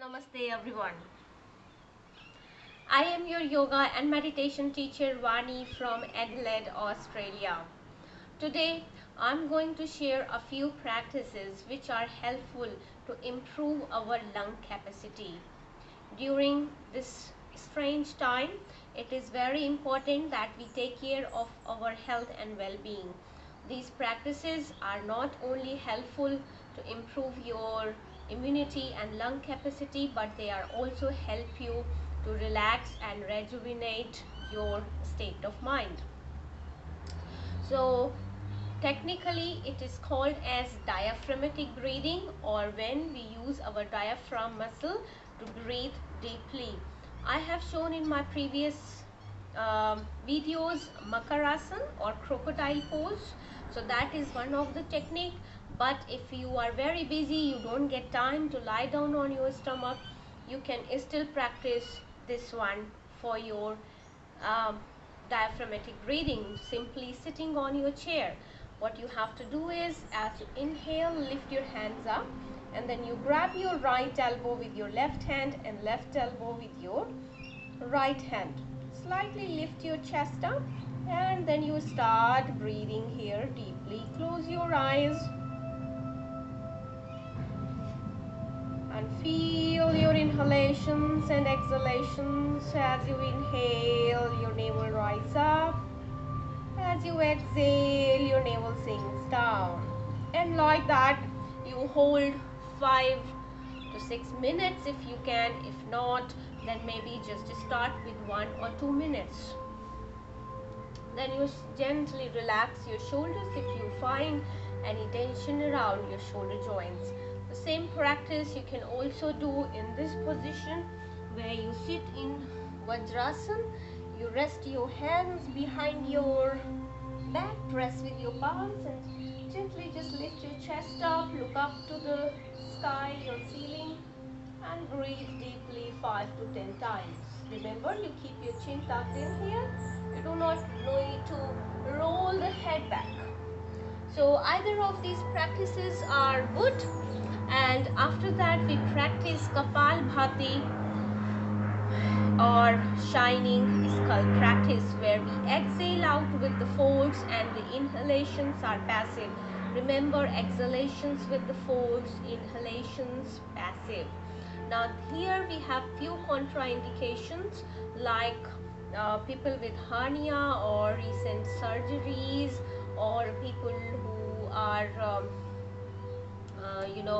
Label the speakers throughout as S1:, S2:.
S1: Namaste everyone. I am your yoga and meditation teacher Vani from Adelaide, Australia. Today I'm going to share a few practices which are helpful to improve our lung capacity. During this strange time, it is very important that we take care of our health and well-being. These practices are not only helpful to improve your immunity and lung capacity, but they are also help you to relax and rejuvenate your state of mind. So technically it is called as diaphragmatic breathing, or when we use our diaphragm muscle to breathe deeply. I have shown in my previous videos Makarasana or crocodile pose. So that is one of the technique. But if you are very busy, you don't get time to lie down on your stomach, you can still practice this one for your diaphragmatic breathing, simply sitting on your chair. What you have to do is, as you inhale, lift your hands up, and then you grab your right elbow with your left hand and left elbow with your right hand. Slightly lift your chest up, and then you start breathing here deeply. Close your eyes and feel your inhalations and exhalations. As you inhale, your navel rises up. As you exhale, your navel sinks down. And like that, you hold 5 to 6 minutes if you can. If not, then maybe just start with 1 or 2 minutes. Then you gently relax your shoulders if you find any tension around your shoulder joints. The same practice you can also do in this position where you sit in Vajrasana. You rest your hands behind your back, press with your palms, and gently just lift your chest up, look up to the sky, your ceiling, and breathe deeply 5 to 10 times. Remember, you keep your chin tucked in here. You do not need to roll the head back. So either of these practices are good. And after that, we practice Kapalbhati or shining skull practice, where we exhale out with the force and the inhalations are passive. Remember, exhalations with the force, inhalations passive. Now here we have few contraindications, like people with hernia or recent surgeries, or people who are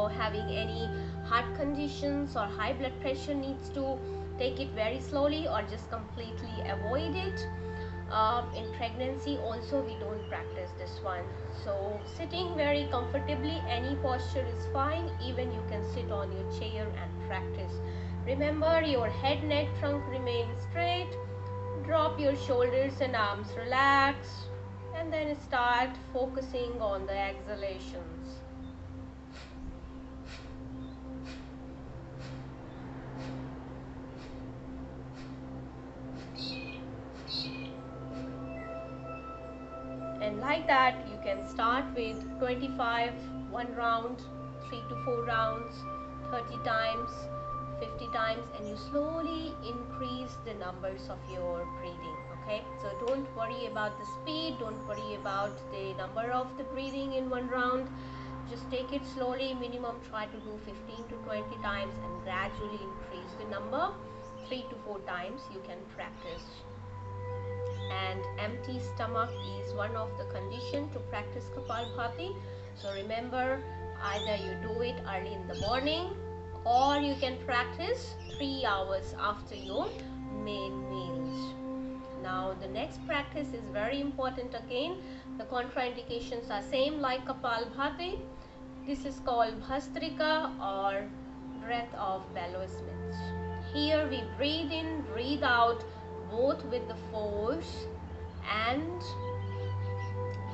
S1: having any heart conditions or high blood pressure, needs to take it very slowly or just completely avoid it. In pregnancy also we don't practice this one. So sitting very comfortably, any posture is fine. Even you can sit on your chair and practice. Remember, your head, neck, trunk remains straight. Drop your shoulders and arms, relax, and then start focusing on the exhalations. And like that, you can start with 25, 1 round, 3 to 4 rounds, 30 times, 50 times, and you slowly increase the numbers of your breathing. Okay, so don't worry about the speed, don't worry about the number of the breathing in 1 round. Just take it slowly. Minimum try to do 15 to 20 times and gradually increase the number. 3 to 4 times you can practice. And empty stomach is one of the conditions to practice Kapalbhati. So remember, either you do it early in the morning, or you can practice 3 hours after your main meals. Now the next practice is very important again. The contraindications are same like Kapalbhati. This is called Bhastrika, or breath of Bellow-Smith. Here we breathe in, breathe out, both with the force and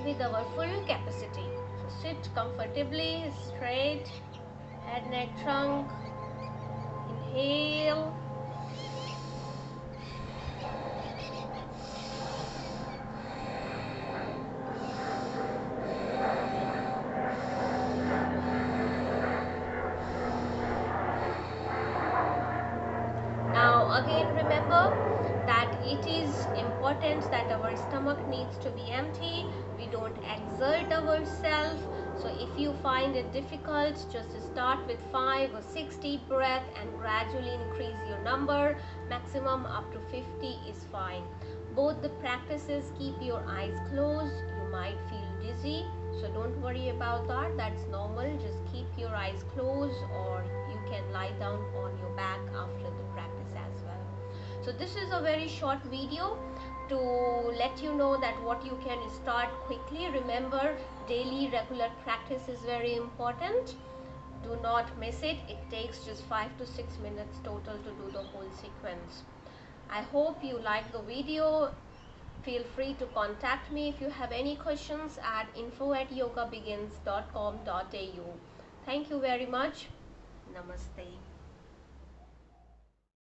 S1: with our full capacity. So sit comfortably, straight, head, neck, trunk. Inhale. Again, remember that it is important that our stomach needs to be empty. We don't exert ourselves. So if you find it difficult, just start with 5 or 6 deep breaths and gradually increase your number. Maximum up to 50 is fine. Both the practices keep your eyes closed. You might feel dizzy, so don't worry about that. That's normal. Just keep your eyes closed, or you can lie down on your back after the practice as well. So this is a very short video to let you know that what you can start quickly. Remember, daily regular practice is very important. Do not miss it. It takes just 5 to 6 minutes total to do the whole sequence. I hope you like the video. Feel free to contact me if you have any questions at info@yogabegins.com.au. Thank you very much. Namaste.